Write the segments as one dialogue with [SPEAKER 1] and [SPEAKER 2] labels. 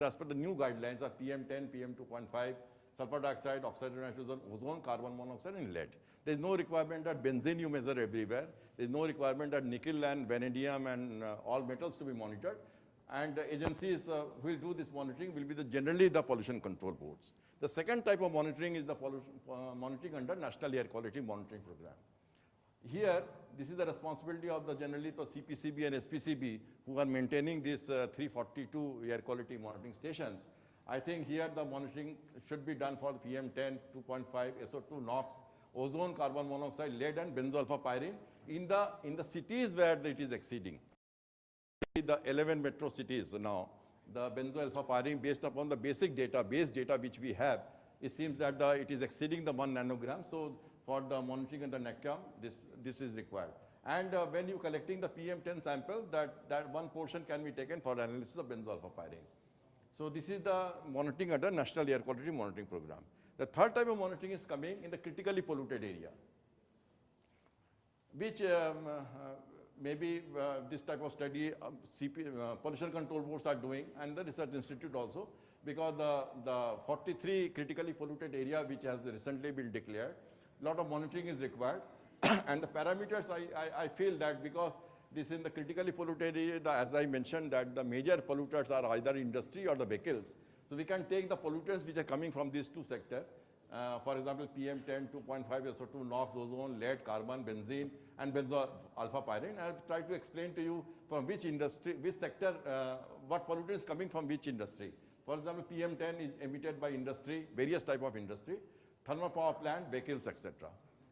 [SPEAKER 1] as per the new guidelines are PM10, PM2.5, sulfur dioxide, oxide of nitrogen, ozone, carbon monoxide, and lead. There is no requirement that benzene you measure everywhere. There is no requirement that nickel and vanadium and all metals to be monitored. And the agencies who will do this monitoring will be generally the pollution control boards. The second type of monitoring is the monitoring under National Air Quality Monitoring Program. Here, this is the responsibility of the generally the CPCB and SPCB who are maintaining these 342 air quality monitoring stations. I think here the monitoring should be done for PM10, 2.5, SO2, NOx, ozone, carbon monoxide, lead, and benzoylfapyrene in the cities where it is exceeding. The 11 metro cities now, the benzoylfapyrene based upon the basic data, base data which we have, it seems that it is exceeding the 1 nanogram. So for the monitoring and the NECAM, this is required. And when you're collecting the PM10 sample, that one portion can be taken for analysis of benzoylfapyrene. So this is the monitoring under National Air Quality Monitoring Program. The third type of monitoring is coming in the critically polluted area, which maybe this type of study pollution control boards are doing, and the research institute also, because the 43 critically polluted area which has recently been declared, a lot of monitoring is required. And the parameters, I feel that because this is the critically polluted area, as I mentioned, that the major polluters are either industry or the vehicles. So we can take the polluters which are coming from these two sectors. For example, PM10, 2.5, SO2, NOx, ozone, lead, carbon, benzene, and benzoylfapyrene. I have tried to explain to you from which industry, which sector, what pollutant is coming from which industry. For example, PM10 is emitted by industry, various type of industry, thermal power plant, vehicles, etc.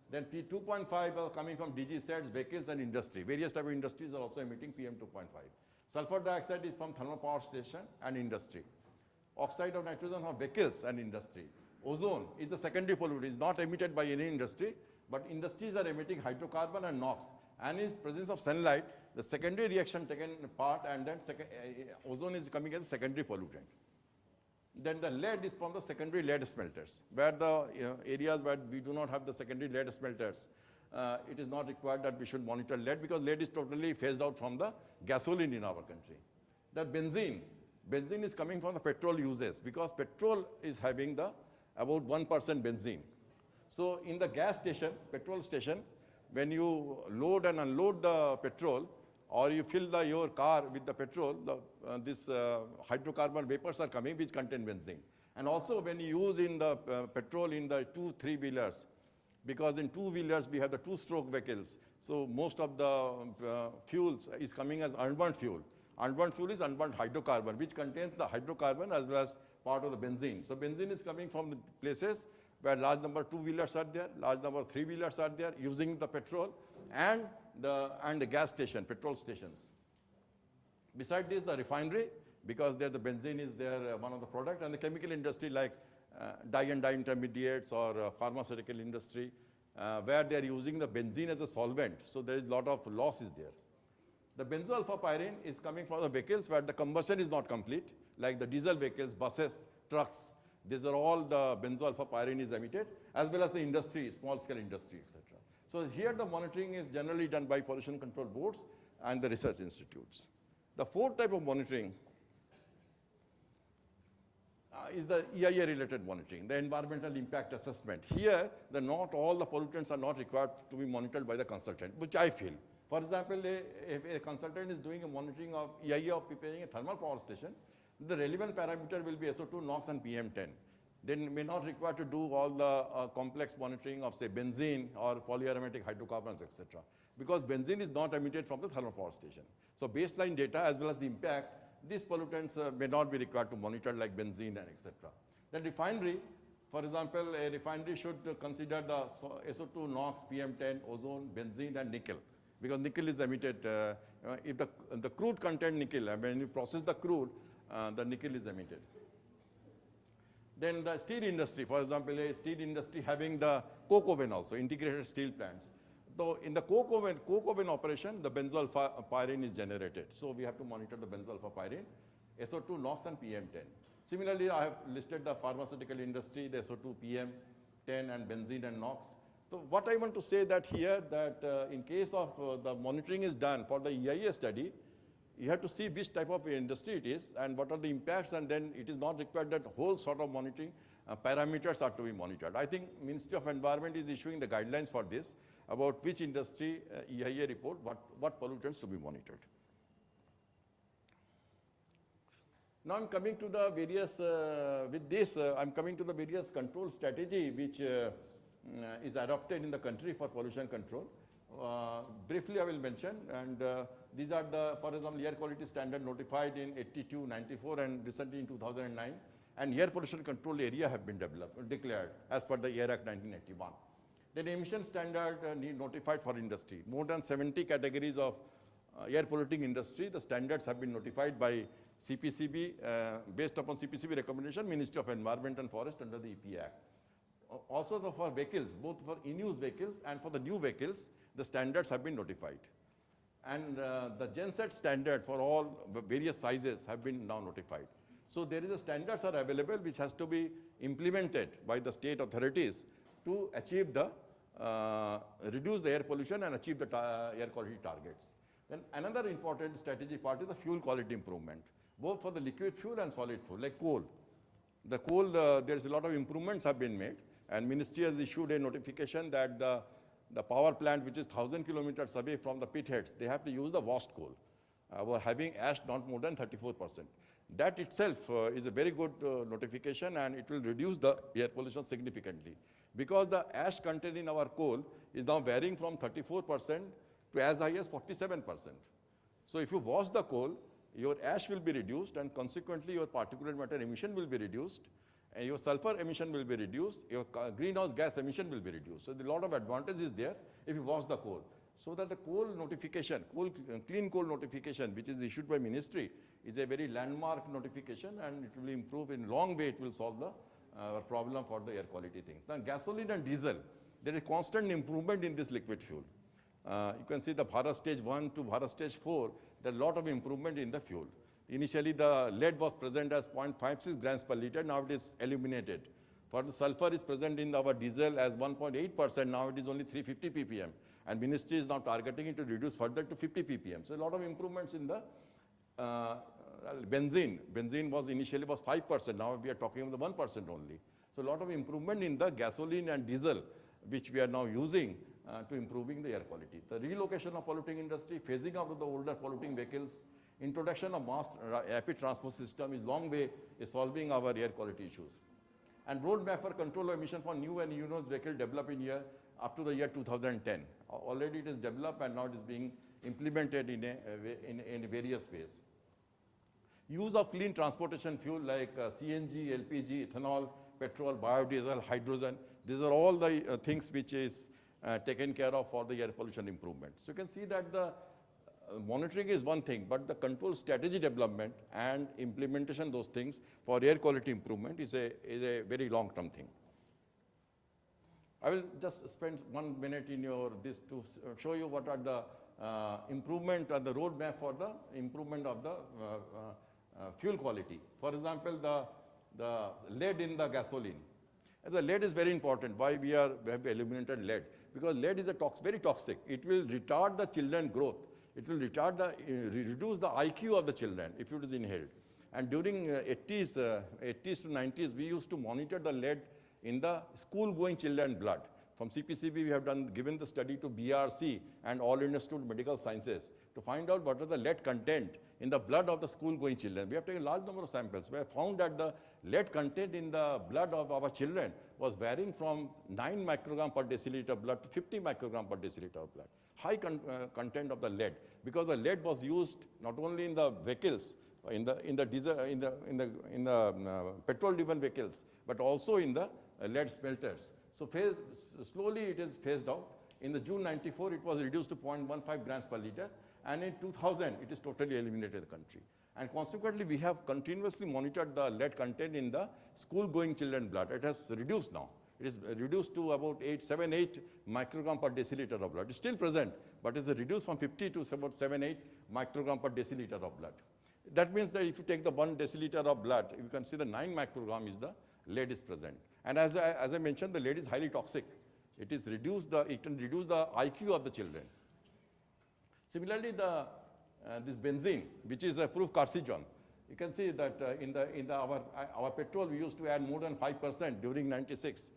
[SPEAKER 1] Then P2.5 are coming from DG sets, vehicles, and industry. Various type of industries are also emitting PM2.5. Sulfur dioxide is from thermal power station and industry. Oxide of nitrogen from vehicles and industry. Ozone is the secondary pollutant. It is not emitted by any industry, but industries are emitting hydrocarbon and NOx. And in presence of sunlight, the secondary reaction taken part, and then ozone is coming as a secondary pollutant. Then the lead is from the secondary lead smelters, where the areas where we do not have the secondary lead smelters, it is not required that we should monitor lead, because lead is totally phased out from the gasoline in our country. The benzene is coming from the petrol uses, because petrol is having the about 1% benzene. So in the gas station, petrol station, when you load and unload the petrol, or you fill your car with the petrol, this hydrocarbon vapors are coming which contain benzene. And also when you use in the petrol in the 2-3 wheelers, because in 2 wheelers we have the 2-stroke vehicles, so most of the fuels is coming as unburnt fuel. Unburnt fuel is unburnt hydrocarbon, which contains the hydrocarbon as well as part of the benzene. So benzene is coming from the places where large number of 2-wheelers are there, large number of 3-wheelers are there using the petrol, and the gas station, petrol stations. Besides this, the refinery, because there the benzene is there, one of the product, and the chemical industry like dye and dye intermediates or pharmaceutical industry, where they are using the benzene as a solvent. So there is a lot of loss is there. The benzoylfapyrene is coming from the vehicles where the combustion is not complete, like the diesel vehicles, buses, trucks. These are all the benzoylfapyrene is emitted, as well as the industry, small-scale industry, etc. So here the monitoring is generally done by pollution control boards and the research institutes. The fourth type of monitoring is the EIA-related monitoring, the environmental impact assessment. Here, not all the pollutants are not required to be monitored by the consultant, which I feel. For example, if a consultant is doing a monitoring of EIA of preparing a thermal power station, the relevant parameter will be SO2, NOx, and PM10. Then may not require to do all the complex monitoring of, say, benzene or polyaromatic hydrocarbons, etc. Because benzene is not emitted from the thermal power station. So baseline data as well as the impact, these pollutants may not be required to monitor like benzene and etc. Then refinery, for example, a refinery should consider the SO2, NOx, PM10, ozone, benzene, and nickel. Because nickel is emitted, if the crude contain nickel, and when you process the crude, the nickel is emitted. Then the steel industry, for example, a steel industry having the coke oven also, integrated steel plants. So in the coke oven operation, the benzoylfapyrene is generated. So we have to monitor the benzoylfapyrene, SO2, NOx, and PM10. Similarly, I have listed the pharmaceutical industry, the SO2, PM10, and benzene and NOx. So what I want to say that here, that in case of the monitoring is done for the EIA study, you have to see which type of industry it is and what are the impacts, and then it is not required that whole sort of monitoring parameters are to be monitored. I think Ministry of Environment is issuing the guidelines for this, about which industry EIA report, what pollutants to be monitored. Now I'm coming to the various, I'm coming to the various control strategy which is adopted in the country for pollution control. Briefly I will mention, and these are the, for example, air quality standard notified in 82, 94 and recently in 2009, and air pollution control area have been declared as per the Air Act 1981. Then emission standard notified for industry. More than 70 categories of air polluting industry, the standards have been notified by CPCB, based upon CPCB recommendation, Ministry of Environment and Forest under the EPA Act. Also for vehicles, both for in-use vehicles and for the new vehicles, the standards have been notified. And the genset standard for all various sizes have been now notified. So there is a standards are available which has to be implemented by the state authorities to achieve the, reduce the air pollution and achieve the air quality targets. Then another important strategy part is the fuel quality improvement, both for the liquid fuel and solid fuel, like coal. The coal, there's a lot of improvements have been made, and Ministry has issued a notification that the power plant which is 1,000 kilometers away from the pit heads, they have to use the washed coal, having ash not more than 34%. That itself is a very good notification, and it will reduce the air pollution significantly. Because the ash content in our coal is now varying from 34% to as high as 47%. So if you wash the coal, your ash will be reduced, and consequently your particulate matter emission will be reduced, and your sulfur emission will be reduced, your greenhouse gas emission will be reduced. So there are a lot of advantages there if you wash the coal. So that the coal notification, clean coal notification, which is issued by ministry, is a very landmark notification, and it will improve in long way, it will solve the problem for the air quality things. Now gasoline and diesel, there is constant improvement in this liquid fuel. You can see the Bharat stage 1 to Bharat stage 4, there are a lot of improvement in the fuel. Initially the lead was present as 0.56 grams per liter, now it is eliminated. For the sulfur is present in our diesel as 1.8%, now it is only 350 ppm. And ministry is now targeting it to reduce further to 50 ppm. So a lot of improvements in the benzene. Benzene was initially 5%, now we are talking about the 1% only. So a lot of improvement in the gasoline and diesel, which we are now using to improving the air quality. The relocation of polluting industry, phasing out of the older polluting vehicles, introduction of mass rapid transport system is long way is solving our air quality issues. And roadmap for control of emission for new and used vehicle developed in year up to the year 2010. Already it is developed and now it is being implemented in various ways. Use of clean transportation fuel like CNG, LPG, ethanol, petrol, biodiesel, hydrogen. These are all the things which is taken care of for the air pollution improvement. So you can see that the monitoring is one thing, but the control strategy development and implementation, those things for air quality improvement is a very long-term thing. I will just spend 1 minute in this to show you what are the improvement and the roadmap for the improvement of the fuel quality. For example, the lead in the gasoline. And the lead is very important. Why we have eliminated lead? Because lead is very toxic. It will retard the children growth. It will retard reduce the IQ of the children if it is inhaled. And during 80s to 90s, we used to monitor the lead in the school-going children blood. From CPCB, we have given the study to BRC and All India Institute of Medical Sciences to find out what is the lead content in the blood of the school-going children. We have taken a large number of samples. We have found that the lead content in the blood of our children was varying from 9 microgram per deciliter blood to 50 microgram per deciliter of blood. High content of the lead, because the lead was used not only in the vehicles, in the petrol-driven vehicles, but also in the lead smelters. So slowly it is phased out. In the June 94, it was reduced to 0.15 grams per liter, and in 2000, it is totally eliminated in the country. And consequently, we have continuously monitored the lead content in the school-going children blood. It has reduced now. It is reduced to about 7-8 microgram per deciliter of blood. It's still present, but it's reduced from 50 to about 7-8 microgram per deciliter of blood. That means that if you take the 1 deciliter of blood, you can see the 9 microgram is the lead is present. And as I mentioned, the lead is highly toxic. It can reduce the IQ of the children. Similarly, the this benzene, which is a proof carcinogen. You can see that our petrol, we used to add more than 5% during 96,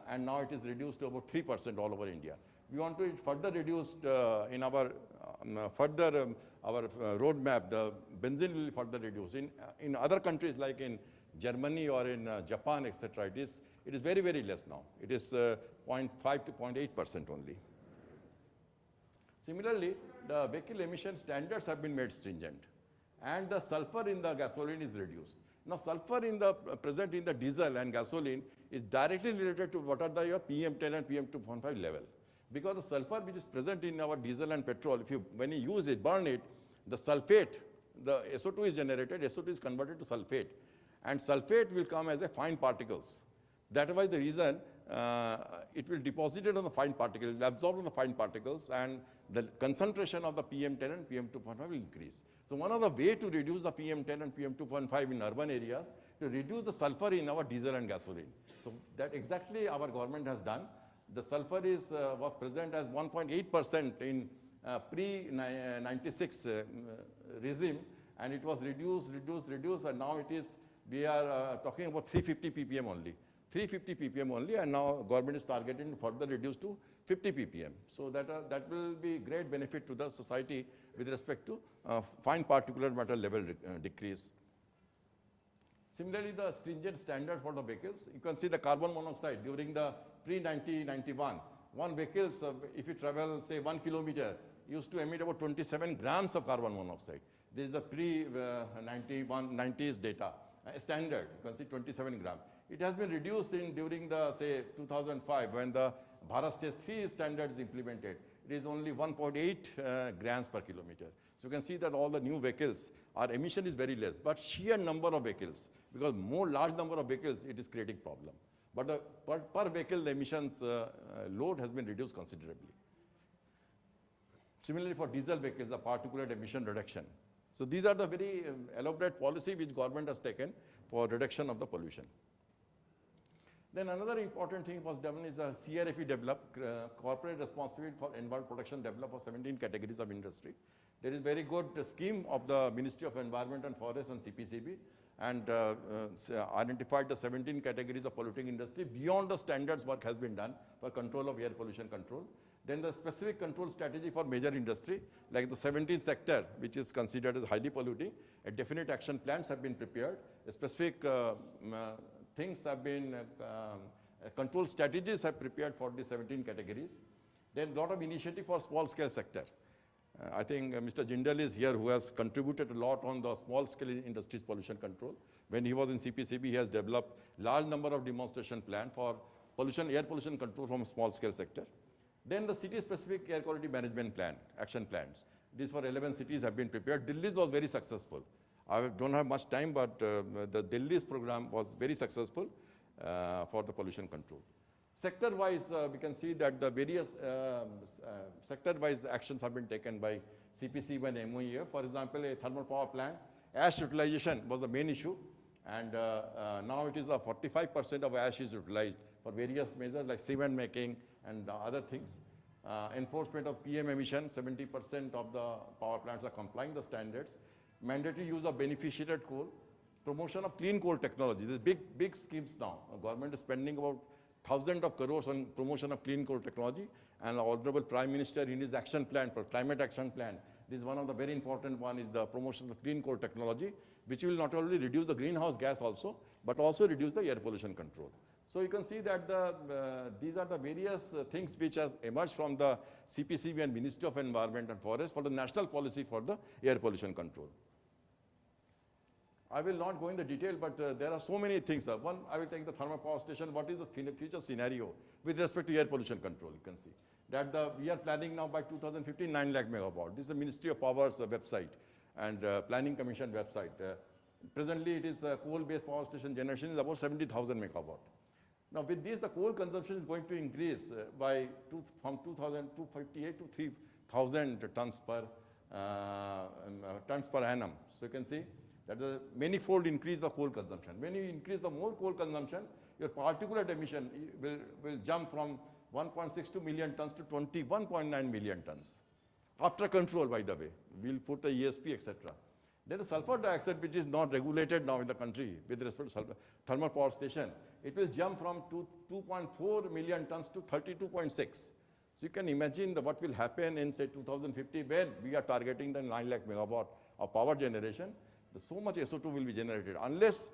[SPEAKER 1] and now it is reduced to about 3% all over India. We want to further reduce in our roadmap. The benzene will further reduce. In other countries like in Germany or in Japan, etc., it is very, very less now. It is 0.5 to 0.8% only. Similarly, the vehicle emission standards have been made stringent, and the sulfur in the gasoline is reduced. Now, sulfur present in the diesel and gasoline is directly related to what are your PM10 and PM2.5 level. Because the sulfur which is present in our diesel and petrol, when you use it, burn it, the sulfate, the SO2 is generated, SO2 is converted to sulfate, and sulfate will come as a fine particles. That was the reason it will deposit it on the fine particles, it will absorb on the fine particles, and the concentration of the PM10 and PM2.5 will increase. So one of the way to reduce the PM10 and PM2.5 in urban areas, to reduce the sulfur in our diesel and gasoline. So that exactly our government has done. The sulfur was present as 1.8% in pre-96 regime, and it was reduced, and now we are talking about 350 ppm only. 350 ppm only, and now government is targeting to further reduce to 50 ppm. So that will be great benefit to the society with respect to fine particulate matter level decrease. Similarly, the stringent standard for the vehicles, you can see the carbon monoxide during the pre-1991. One vehicle, if you travel say 1 kilometer, used to emit about 27 grams of carbon monoxide. This is the pre-90s data. Standard, you can see 27 grams. It has been reduced during the, say, 2005, when the Bharat Stage 3 standard is implemented. It is only 1.8 grams per kilometer. So you can see that all the new vehicles, our emission is very less, but sheer number of vehicles, because more large number of vehicles, it is creating problem. But the per vehicle, the emissions load has been reduced considerably. Similarly, for diesel vehicles, the particulate emission reduction. So these are the very elaborate policy which government has taken for reduction of the pollution. Then another important thing was done is a CRFE developed, corporate responsibility for environment protection developed for 17 categories of industry. There is very good scheme of the Ministry of Environment and Forest and CPCB, and identified the 17 categories of polluting industry. Beyond the standards, work has been done for control of air pollution control. Then the specific control strategy for major industry, like the 17th sector, which is considered as highly polluting, a definite action plans have been prepared. Specific things have been, control strategies have prepared for the 17 categories. Then a lot of initiative for small scale sector. I think Mr. Jindal is here, who has contributed a lot on the small scale industries pollution control. When he was in CPCB, he has developed large number of demonstration plan for air pollution control from small scale sector. Then the city-specific air quality management plan, action plans. These for 11 cities have been prepared. Delhi's was very successful. I don't have much time, but the Delhi's program was very successful for the pollution control. Sector-wise, we can see that the various sector-wise actions have been taken by CPCB and MOEF. For example, a thermal power plant, ash utilization was the main issue, and now it is 45% of ash is utilized for various measures like cement making and other things. Enforcement of PM emission, 70% of the power plants are complying the standards. Mandatory use of beneficiated coal. Promotion of clean coal technology. There's big schemes now. The government is spending about thousands of crores on promotion of clean coal technology, and the Honorable Prime Minister in his action plan, for climate action plan, this is one of the very important one, is the promotion of clean coal technology, which will not only reduce the greenhouse gas also, but also reduce the air pollution control. So you can see that these are the various things which have emerged from the CPCB and Ministry of Environment and Forest for the national policy for the air pollution control. I will not go into detail, but there are so many things. One, I will take the thermal power station. What is the future scenario with respect to air pollution control? You can see that we are planning now by 2015 9 lakh megawatt. This is the Ministry of Power's website and Planning Commission website. Presently, it is coal-based power station generation is about 70,000 megawatt. Now, with this, the coal consumption is going to increase from 2,258 to 3,000 tons per annum. So you can see that the manifold increase the coal consumption. When you increase the more coal consumption, your particulate emission will jump from 1.62 million tons to 21.9 million tons. After control, by the way, we'll put the ESP, etc. Then the sulfur dioxide, which is not regulated now in the country with respect to thermal power station, it will jump from 2.4 million tons to 32.6. So you can imagine what will happen in, say, 2050, where we are targeting the 9 lakh megawatt of power generation. So much SO2 will be generated. Unless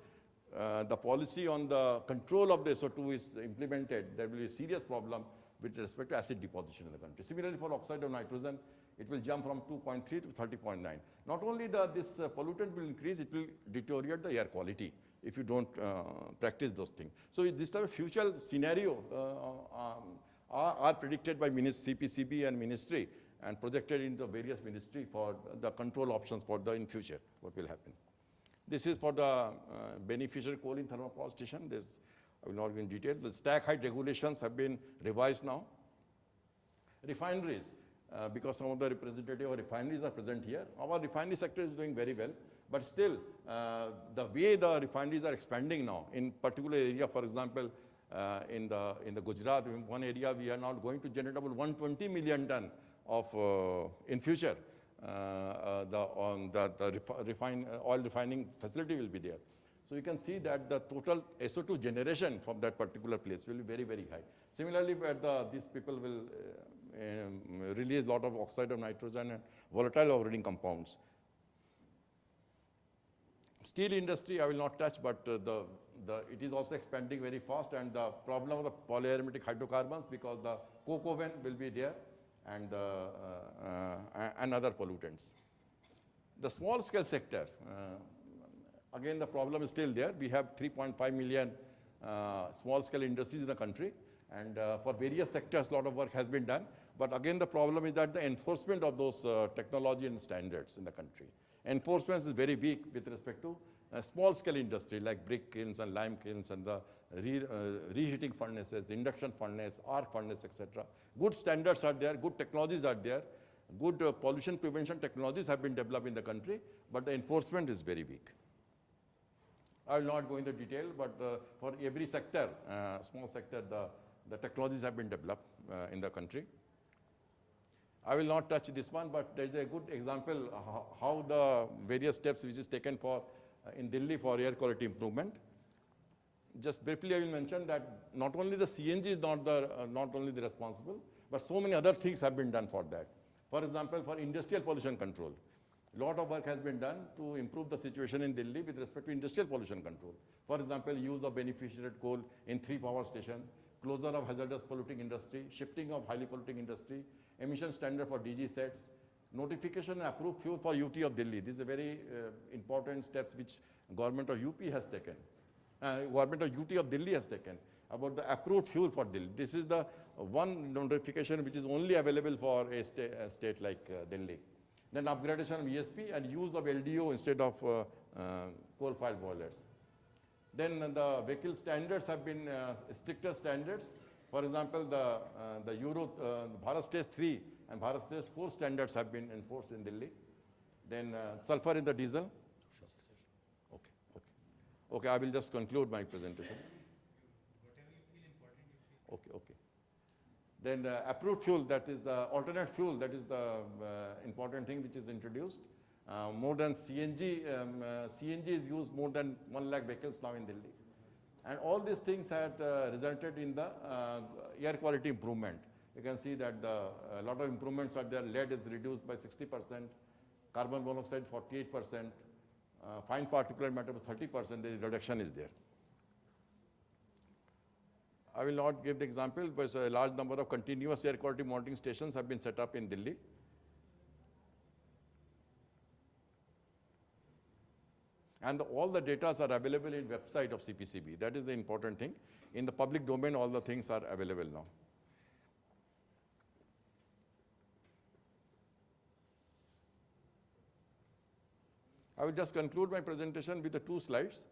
[SPEAKER 1] the policy on the control of the SO2 is implemented, there will be a serious problem with respect to acid deposition in the country. Similarly, for oxide of nitrogen, it will jump from 2.3 to 30.9. Not only this pollutant will increase, it will deteriorate the air quality if you don't practice those things. So this type of future scenario are predicted by CPCB and ministry and projected into various ministry for the control options for the in future, what will happen. This is for the beneficial coal in thermal power station. I will not go in detail. The stack height regulations have been revised now. Refineries, because some of the representative of refineries are present here. Our refinery sector is doing very well, but still, the way the refineries are expanding now, in particular area, for example, in the Gujarat, in one area, we are now going to generate about 120 million ton of, in future, oil refining facility will be there. So you can see that the total SO2 generation from that particular place will be very, very high. Similarly, where these people will release a lot of oxide of nitrogen and volatile organic compounds. Steel industry, I will not touch, but it is also expanding very fast, and the problem of the polyaromatic hydrocarbons, because the coke oven will be there, and other pollutants. The small scale sector, again, the problem is still there. We have 3.5 million small scale industries in the country, and for various sectors, a lot of work has been done. But again, the problem is that the enforcement of those technology and standards in the country. Enforcement is very weak with respect to small scale industry like brick kilns and lime kilns and the reheating furnaces, induction furnace, arc furnace, etc. Good standards are there, good technologies are there, good pollution prevention technologies have been developed in the country, but the enforcement is very weak. I will not go into detail, but for every sector, small sector, the technologies have been developed in the country. I will not touch this one, but there is a good example how the various steps which is taken for in Delhi for air quality improvement. Just briefly, I will mention that not only the CNG is not only the responsible, but so many other things have been done for that. For example, for industrial pollution control, a lot of work has been done to improve the situation in Delhi with respect to industrial pollution control. For example, use of beneficial coal in 3 power stations, closure of hazardous polluting industry, shifting of highly polluting industry, emission standard for DG sets, notification and approved fuel for UT of Delhi. These are very important steps which government of UP has taken. Government of UT of Delhi has taken about the approved fuel for Delhi. This is the one notification which is only available for a state like Delhi. Then upgradation of ESP and use of LDO instead of coal-fired boilers. Then the vehicle standards have been stricter standards. For example, the Bharat Stage 3 and Bharat Stage 4 standards have been enforced in Delhi. Then sulfur in the diesel. Okay, I will just conclude my presentation. Okay. Then approved fuel, that is the alternate fuel, that is the important thing which is introduced. More than CNG, CNG is used more than 1 lakh vehicles now in Delhi. And all these things had resulted in the air quality improvement. You can see that a lot of improvements are there. Lead is reduced by 60%, carbon monoxide 48%, fine particulate matter by 30%, the reduction is there. I will not give the example, but a large number of continuous air quality monitoring stations have been set up in Delhi. And all the data are available in website of CPCB. That is the important thing. In the public domain, all the things are available now. I will just conclude my presentation with the 2 slides.